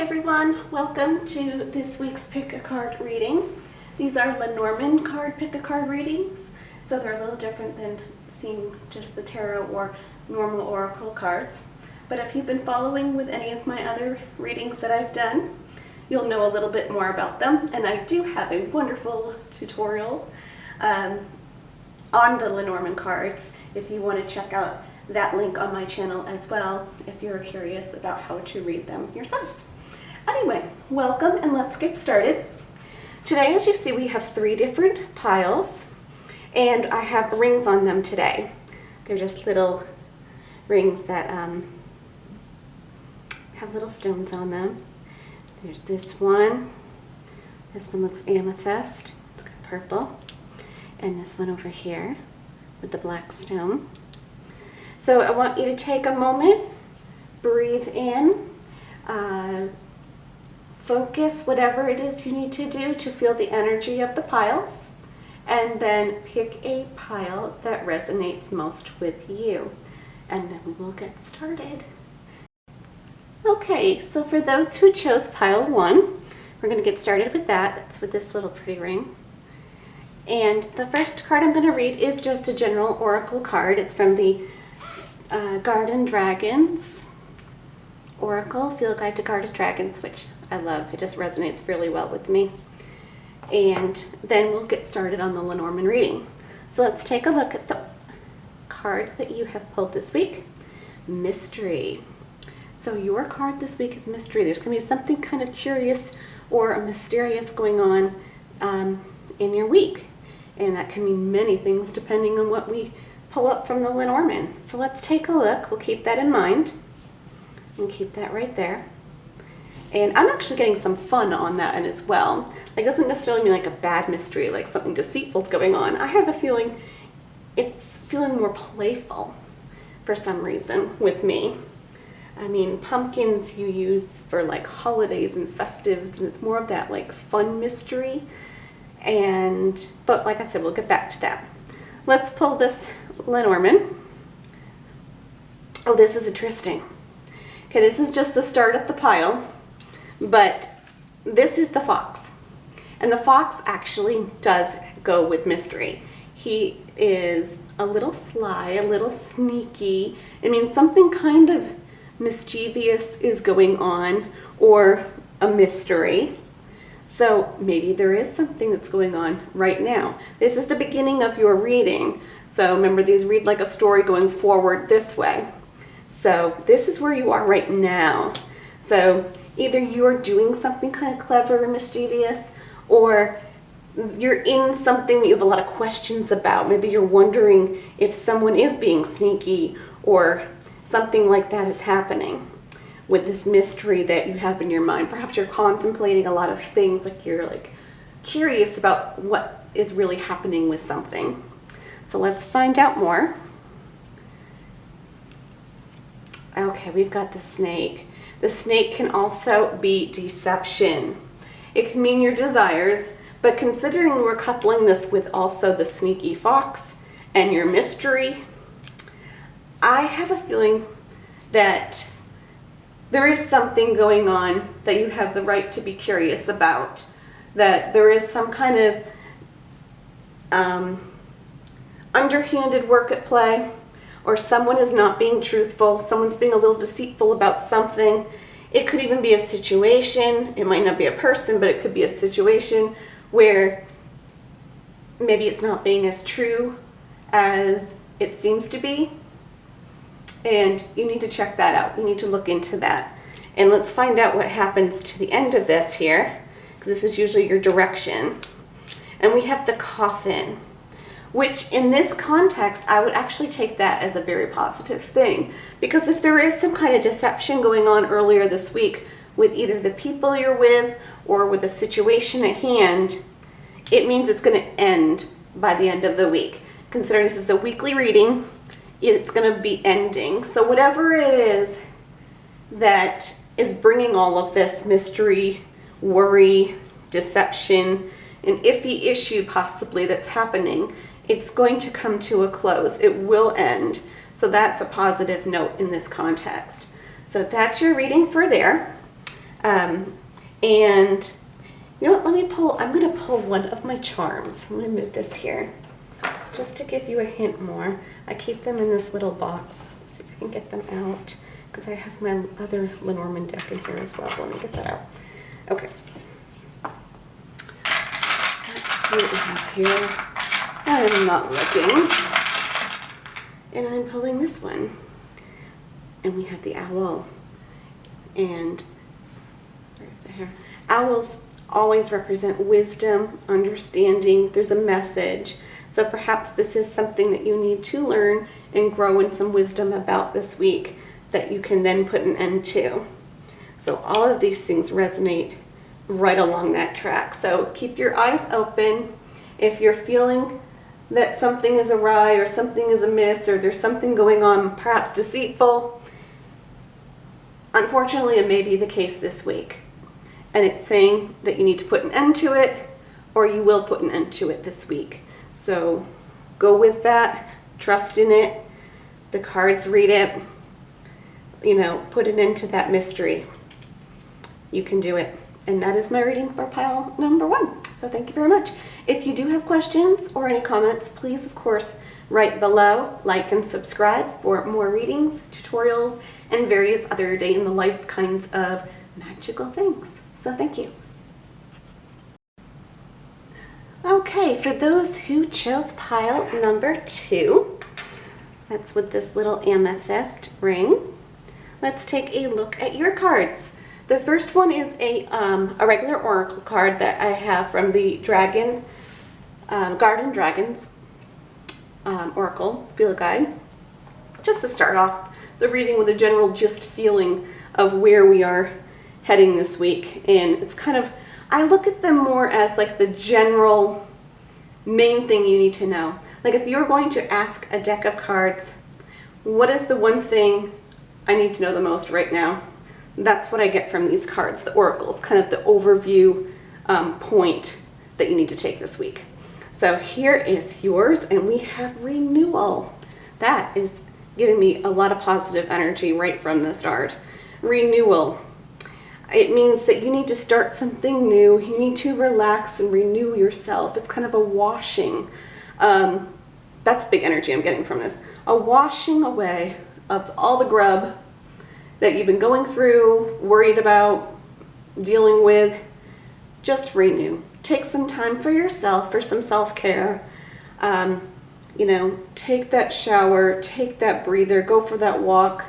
everyone, welcome to this week's Pick a Card reading. These are Lenormand card Pick a Card readings, so they're a little different than seeing just the tarot or normal oracle cards. But if you've been following with any of my other readings that I've done, you'll know a little bit more about them. And I do have a wonderful tutorial on the Lenormand cards if you want to check out that link on my channel as well if you're curious about how to read them yourselves. Anyway, welcome and let's get started. Today, as you see, we have 3 different piles and I have rings on them today. They're just little rings that have little stones on them. There's this one. This one looks amethyst. It's got purple. And this one over here with the black stone. So I want you to take a moment, breathe in, focus whatever it is you need to do to feel the energy of the piles, and then pick a pile that resonates most with you. And then we will get started. Okay, so for those who chose pile 1, we're going to get started with that. That's with this little pretty ring. And the first card I'm going to read is just a general oracle card. It's from the Garden Dragons Oracle, Field Guide to Garden Dragons, which I love. It just resonates really well with me. And then we'll get started on the Lenormand reading. So let's take a look at the card that you have pulled this week, Mystery. So your card this week is Mystery. There's going to be something kind of curious or mysterious going on in your week. And that can mean many things depending on what we pull up from the Lenormand. So let's take a look. We'll keep that in mind and keep that right there. And I'm actually getting some fun on that end as well. Like, it doesn't necessarily mean like a bad mystery, like something deceitful is going on. I have a feeling it's feeling more playful for some reason with me. I mean, pumpkins you use for like holidays and festives, and it's more of that like fun mystery. But like I said, we'll get back to that. Let's pull this Lenormand. Oh, this is interesting. Okay, this is just the start of the pile, but this is the fox. And the fox actually does go with mystery. He is a little sly, a little sneaky. I mean, something kind of mischievous is going on, or a mystery. So maybe there is something that's going on right now. This is the beginning of your reading. So remember, these read like a story going forward this way. So this is where you are right now. So either you're doing something kind of clever or mischievous, or you're in something that you have a lot of questions about. Maybe you're wondering if someone is being sneaky or something like that is happening with this mystery that you have in your mind. Perhaps you're contemplating a lot of things, like you're like curious about what is really happening with something. So let's find out more. Okay, we've got the snake. The snake can also be deception. It can mean your desires, but considering we're coupling this with also the sneaky fox and your mystery, I have a feeling that there is something going on that you have the right to be curious about, that there is some kind of underhanded work at play, or someone is not being truthful, someone's being a little deceitful about something. It could even be a situation. It might not be a person, but it could be a situation where maybe it's not being as true as it seems to be. And you need to check that out. You need to look into that. And let's find out what happens to the end of this here, because this is usually your direction. And we have the coffin, which in this context, I would actually take that as a very positive thing. Because if there is some kind of deception going on earlier this week with either the people you're with or with a situation at hand, it means it's going to end by the end of the week. Considering this is a weekly reading, it's going to be ending. So whatever it is that is bringing all of this mystery, worry, deception, an iffy issue possibly that's happening, it's going to come to a close. It will end. So that's a positive note in this context. So that's your reading for there. And you know what, I'm going to pull one of my charms. I'm going to move this here just to give you a hint more. I keep them in this little box. Let's see if I can get them out because I have my other Lenormand deck in here as well. Let me get that out. Okay. Let's see what we have here. I'm not looking. And I'm pulling this one. And we have the owl. And where is it here? Owls always represent wisdom, understanding. There's a message. So perhaps this is something that you need to learn and grow in some wisdom about this week that you can then put an end to. So all of these things resonate right along that track. So keep your eyes open. If you're feeling that something is awry or something is amiss or there's something going on, perhaps deceitful, unfortunately it may be the case this week. And it's saying that you need to put an end to it, or you will put an end to it this week. So go with that, trust in it, the cards read it, you know, put an end to that mystery. You can do it. And that is my reading for pile number 1. So thank you very much. If you do have questions or any comments, please, of course, write below, like and subscribe for more readings, tutorials, and various other day in the life kinds of magical things. So thank you. Okay, for those who chose pile number 2, that's with this little amethyst ring, let's take a look at your cards. The first one is a regular oracle card that I have from the Garden Dragons Oracle Field Guide. Just to start off the reading with a general gist feeling of where we are heading this week. And it's kind of, I look at them more as like the general main thing you need to know. Like if you're going to ask a deck of cards, what is the one thing I need to know the most right now? That's what I get from these cards, the oracles, kind of the overview point that you need to take this week. So here is yours, and we have renewal. That is giving me a lot of positive energy right from the start. Renewal. It means that you need to start something new. You need to relax and renew yourself. It's kind of a washing. That's big energy I'm getting from this. A washing away of all the grub that you've been going through, worried about, dealing with. Just renew. Take some time for yourself, for some self-care. You know, take that shower, take that breather, go for that walk.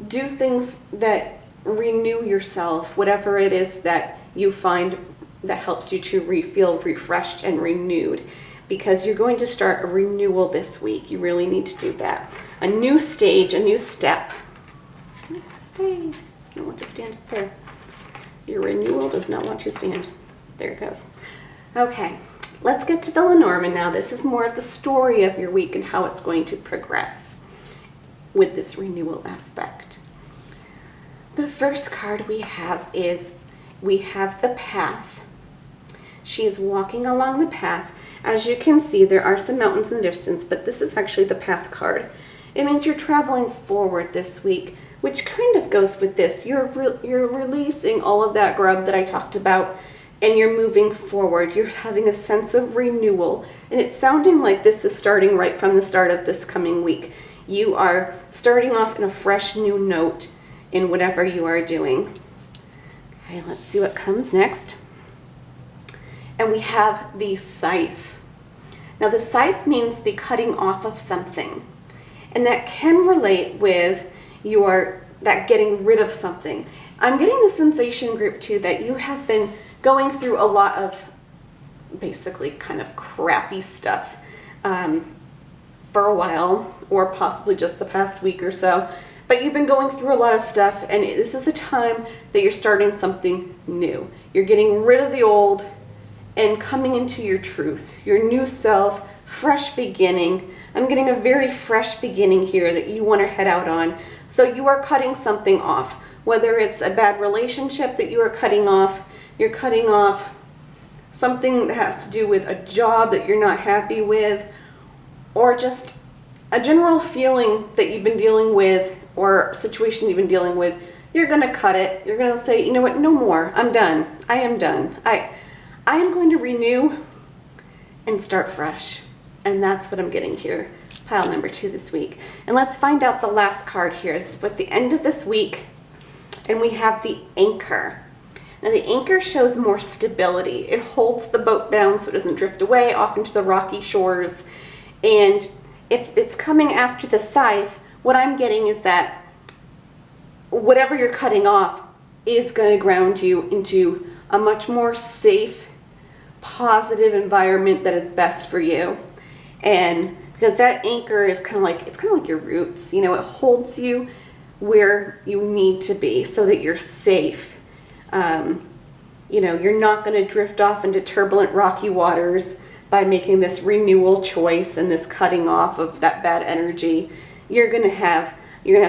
Do things that renew yourself, whatever it is that you find that helps you to feel refreshed and renewed, because you're going to start a renewal this week. You really need to do that. A new stage, a new step. Stay. Does not want to stand up there. Your renewal does not want to stand. There it goes. Okay, let's get to the Lenormand now. This is more of the story of your week and how it's going to progress with this renewal aspect. The first card we have is, we have the path. She is walking along the path. As you can see, there are some mountains in the distance, but this is actually the path card. It means you're traveling forward this week, which kind of goes with this. You're releasing all of that grub that I talked about, and you're moving forward. You're having a sense of renewal, and it's sounding like this is starting right from the start of this coming week. You are starting off in a fresh new note in whatever you are doing. Okay, let's see what comes next. And we have the scythe. Now the scythe means the cutting off of something, and that can relate with that getting rid of something. I'm getting the sensation group too that you have been going through a lot of basically kind of crappy stuff for a while, or possibly just the past week or so. But you've been going through a lot of stuff, and this is a time that you're starting something new. You're getting rid of the old and coming into your truth, your new self, fresh beginning. I'm getting a very fresh beginning here that you want to head out on. So you are cutting something off, whether it's a bad relationship that you are cutting off, you're cutting off something that has to do with a job that you're not happy with, or just a general feeling that you've been dealing with, or situation you've been dealing with. You're going to cut it. You're going to say, you know what, no more. I'm done. I am done. I am going to renew and start fresh. And that's what I'm getting here. Pile number 2 this week. And let's find out the last card here. This is at the end of this week. And we have the anchor. Now the anchor shows more stability. It holds the boat down so it doesn't drift away off into the rocky shores. And if it's coming after the scythe, what I'm getting is that whatever you're cutting off is going to ground you into a much more safe, positive environment that is best for you. And because that anchor is kind of like your roots, you know, it holds you where you need to be so that you're safe. You know, you're not going to drift off into turbulent, rocky waters by making this renewal choice and this cutting off of that bad energy. You're going to have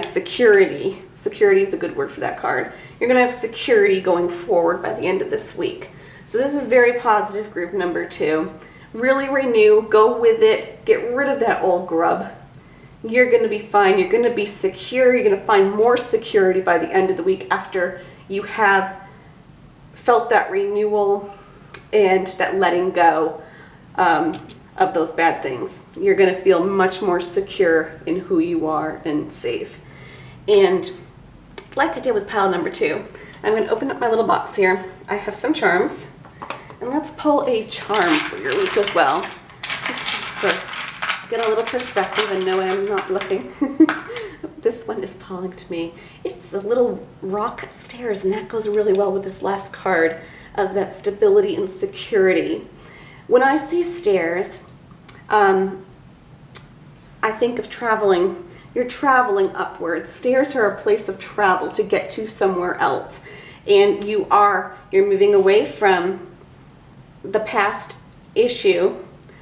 security. Security is a good word for that card. You're going to have security going forward by the end of this week. So this is very positive, group number 2. Really renew, go with it, get rid of that old grub. You're going to be fine. You're going to be secure. You're going to find more security by the end of the week after you have felt that renewal and that letting go of those bad things. You're going to feel much more secure in who you are and safe. And like I did with pile number 2, I'm going to open up my little box here. I have some charms. And let's pull a charm for your week as well. Just to get a little perspective and know I'm not looking. This one is calling to me. It's the little rock stairs, and that goes really well with this last card of that stability and security. When I see stairs, I think of traveling. You're traveling upwards. Stairs are a place of travel to get to somewhere else. And you're moving away from the past issue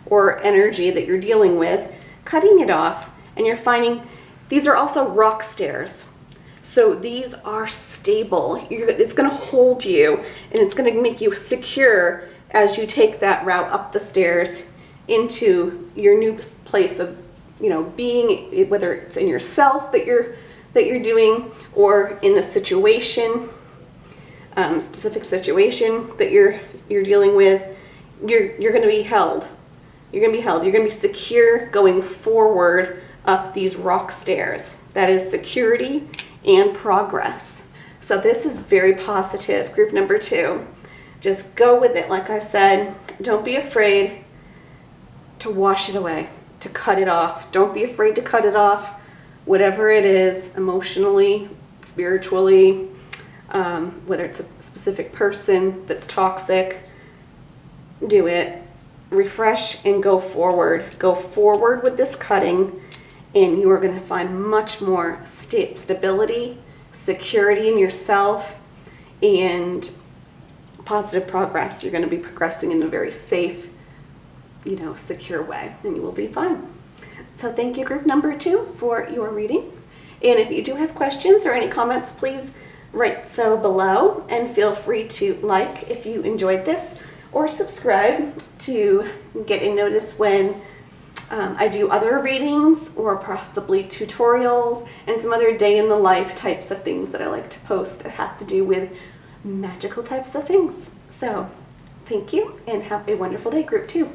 or energy that you're dealing with, cutting it off, and you're finding these are also rock stairs. So these are stable. It's going to hold you, and it's going to make you secure as you take that route up the stairs into your new place of, you know, being, whether it's in yourself that you're doing, or in the situation, specific situation that you're dealing with. You're going to be held. You're going to be held. You're going to be secure going forward up these rock stairs. That is security and progress. So this is very positive, group number 2. Just go with it. Like I said, don't be afraid to wash it away, to cut it off. Don't be afraid to cut it off, whatever it is, emotionally, spiritually, whether it's a specific person that's toxic. Do it. Refresh and go forward. Go forward with this cutting, and you are going to find much more stability, security in yourself, and positive progress. You're going to be progressing in a very safe, you know, secure way, and you will be fine. So thank you, group number 2, for your reading. And if you do have questions or any comments, please write so below, and feel free to like if you enjoyed this, or subscribe to get a notice when I do other readings, or possibly tutorials and some other day in the life types of things that I like to post that have to do with magical types of things. So thank you, and have a wonderful day, group 2.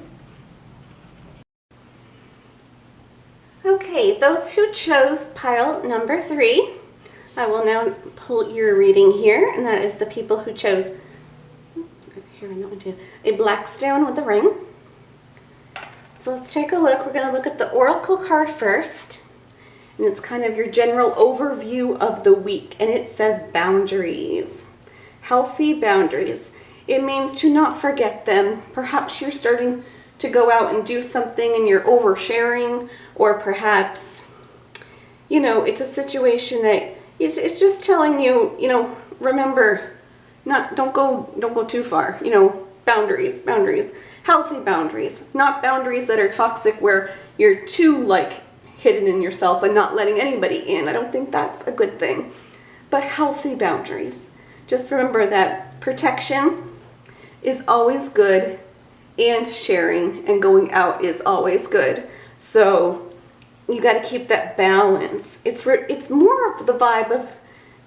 Okay, those who chose pile number 3, I will now pull your reading here, and that is the people who chose, here in that one too, a black stone with a ring. So let's take a look. We're going to look at the oracle card first, and it's kind of your general overview of the week, and it says boundaries. Healthy boundaries. It means to not forget them. Perhaps you're starting to go out and do something and you're oversharing, or perhaps, you know, it's a situation that it's just telling you, you know, remember, don't go too far. You know, boundaries. Healthy boundaries, not boundaries that are toxic where you're too like hidden in yourself and not letting anybody in. I don't think that's a good thing. But healthy boundaries. Just remember that protection is always good, and sharing and going out is always good. So you got to keep that balance. It's more of the vibe of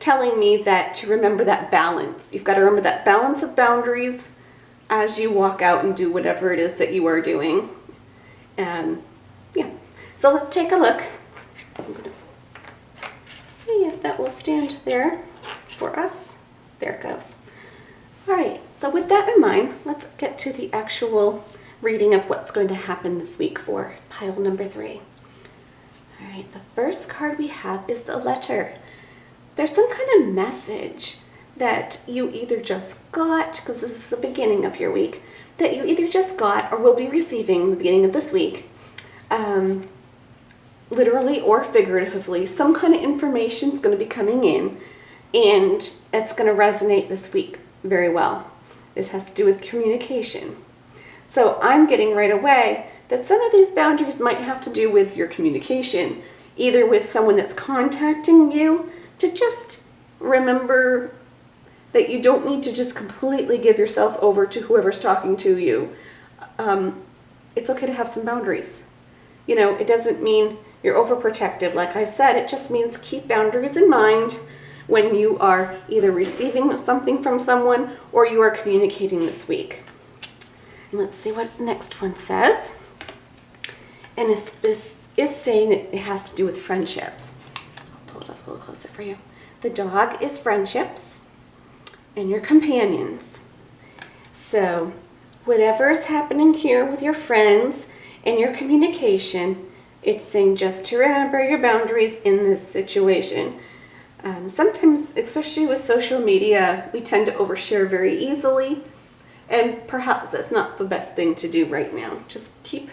telling me that to remember that balance. You've got to remember that balance of boundaries as you walk out and do whatever it is that you are doing. And yeah, so let's take a look. I'm going to see if that will stand there for us. There it goes. All right, so with that in mind, let's get to the actual reading of what's going to happen this week for pile number 3. All right, the first card we have is the letter. There's some kind of message that you either just got, because this is the beginning of your week, that you either just got or will be receiving the beginning of this week, literally or figuratively. Some kind of information is going to be coming in, and it's going to resonate this week very well. This has to do with communication. So I'm getting right away that some of these boundaries might have to do with your communication, either with someone that's contacting you, to just remember that you don't need to just completely give yourself over to whoever's talking to you. It's okay to have some boundaries. You know, it doesn't mean you're overprotective. Like I said, it just means keep boundaries in mind when you are either receiving something from someone or you are communicating this week. And let's see what the next one says. And this is saying that it has to do with friendships. I'll pull it up a little closer for you. The dog is friendships and your companions. So whatever is happening here with your friends and your communication, it's saying just to remember your boundaries in this situation. Sometimes, especially with social media, we tend to overshare very easily, and perhaps that's not the best thing to do right now. Just keep,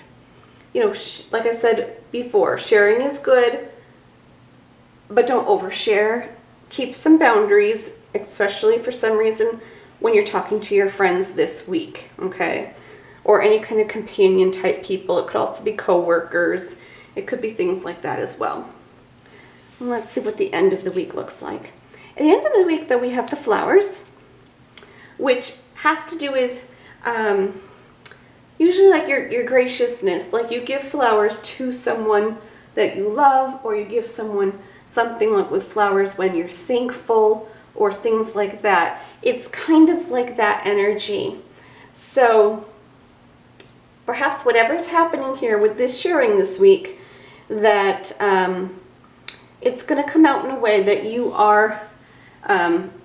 you know, like I said before, sharing is good, but don't overshare. Keep some boundaries, especially for some reason when you're talking to your friends this week, okay? Or any kind of companion type people. It could also be coworkers. It could be things like that as well. And let's see what the end of the week looks like. At the end of the week, though, we have the flowers, which has to do with usually like your graciousness. Like you give flowers to someone that you love, or you give someone something like with flowers when you're thankful or things like that. It's kind of like that energy. So perhaps whatever's happening here with this sharing this week, that it's going to come out in a way that you are,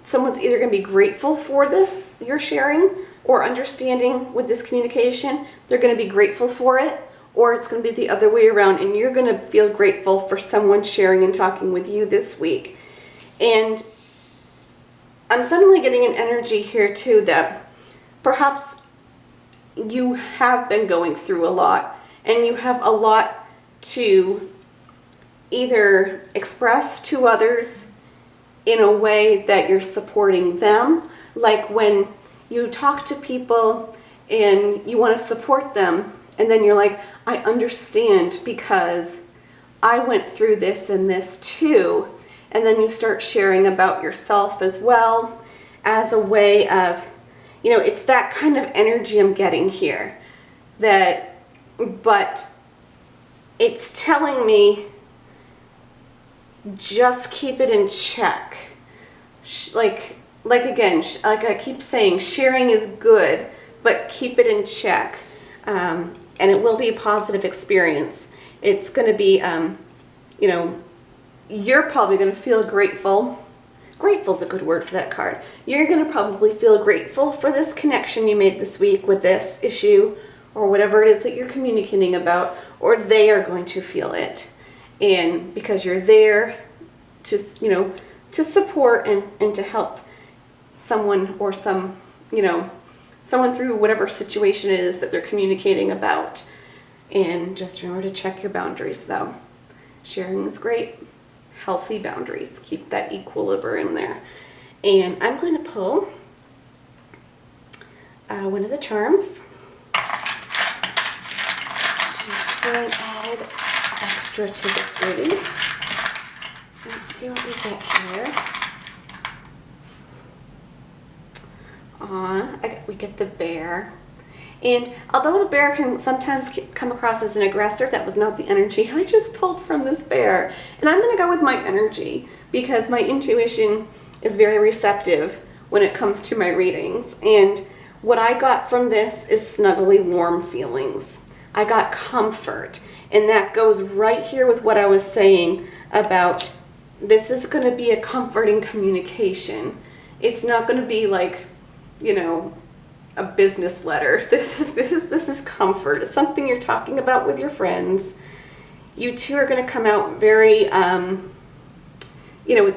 someone's either going to be grateful for this you're sharing or understanding with this communication. They're going to be grateful for it, or it's going to be the other way around, and you're going to feel grateful for someone sharing and talking with you this week. And I'm suddenly getting an energy here too that perhaps you have been going through a lot, and you have a lot to either express to others in a way that you're supporting them. Like when you talk to people and you want to support them, and then you're like, I understand because I went through this and this too. And then you start sharing about yourself as well as a way of, you know, it's that kind of energy I'm getting here. But it's telling me just keep it in check. Like again, like I keep saying, sharing is good, but keep it in check. And it will be a positive experience. It's going to be, you know, you're probably going to feel grateful. Grateful is a good word for that card. You're going to probably feel grateful for this connection you made this week with this issue or whatever it is that you're communicating about, or they are going to feel it. And because you're there to, you know, to support and to help someone or some, you know, someone through whatever situation it is that they're communicating about. And just remember to check your boundaries though. Sharing is great. Healthy boundaries. Keep that equilibrium there. And I'm going to pull one of the charms. Just for an added extra to this reading. Let's see what we get here. We get the bear. And although the bear can sometimes come across as an aggressor, that was not the energy I just pulled from this bear. And I'm going to go with my energy because my intuition is very receptive when it comes to my readings. And what I got from this is snuggly, warm feelings. I got comfort. And that goes right here with what I was saying about this is going to be a comforting communication. It's not going to be like, you know, a business letter. This is comfort. It's something you're talking about with your friends. You two are going to come out very, you know,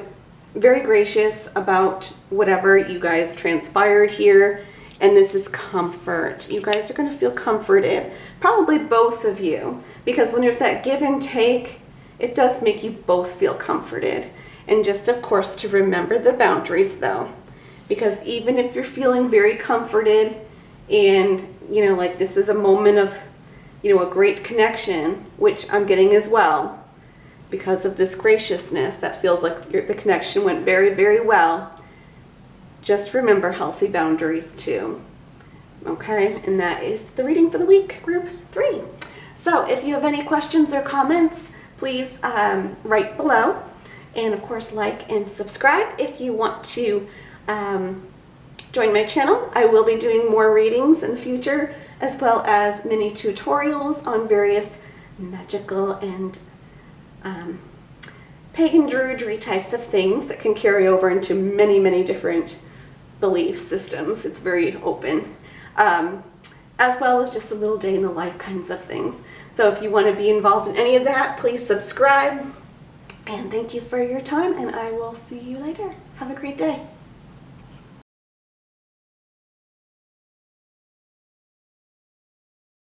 very gracious about whatever you guys transpired here. And this is comfort. You guys are going to feel comforted. Probably both of you. Because when there's that give and take, it does make you both feel comforted. And just, of course, to remember the boundaries, though. Because even if you're feeling very comforted and, you know, like this is a moment of, you know, a great connection, which I'm getting as well, because of this graciousness that feels like the connection went very, very well. Just remember healthy boundaries too. Okay, and that is the reading for the week, group 3. So if you have any questions or comments, please write below. And of course, like and subscribe if you want to join my channel. I will be doing more readings in the future, as well as mini tutorials on various magical and pagan druidry types of things that can carry over into many, many different belief systems. It's very open, as well as just a little day in the life kinds of things. So if you want to be involved in any of that, please subscribe. And thank you for your time, and I will see you later. Have a great day.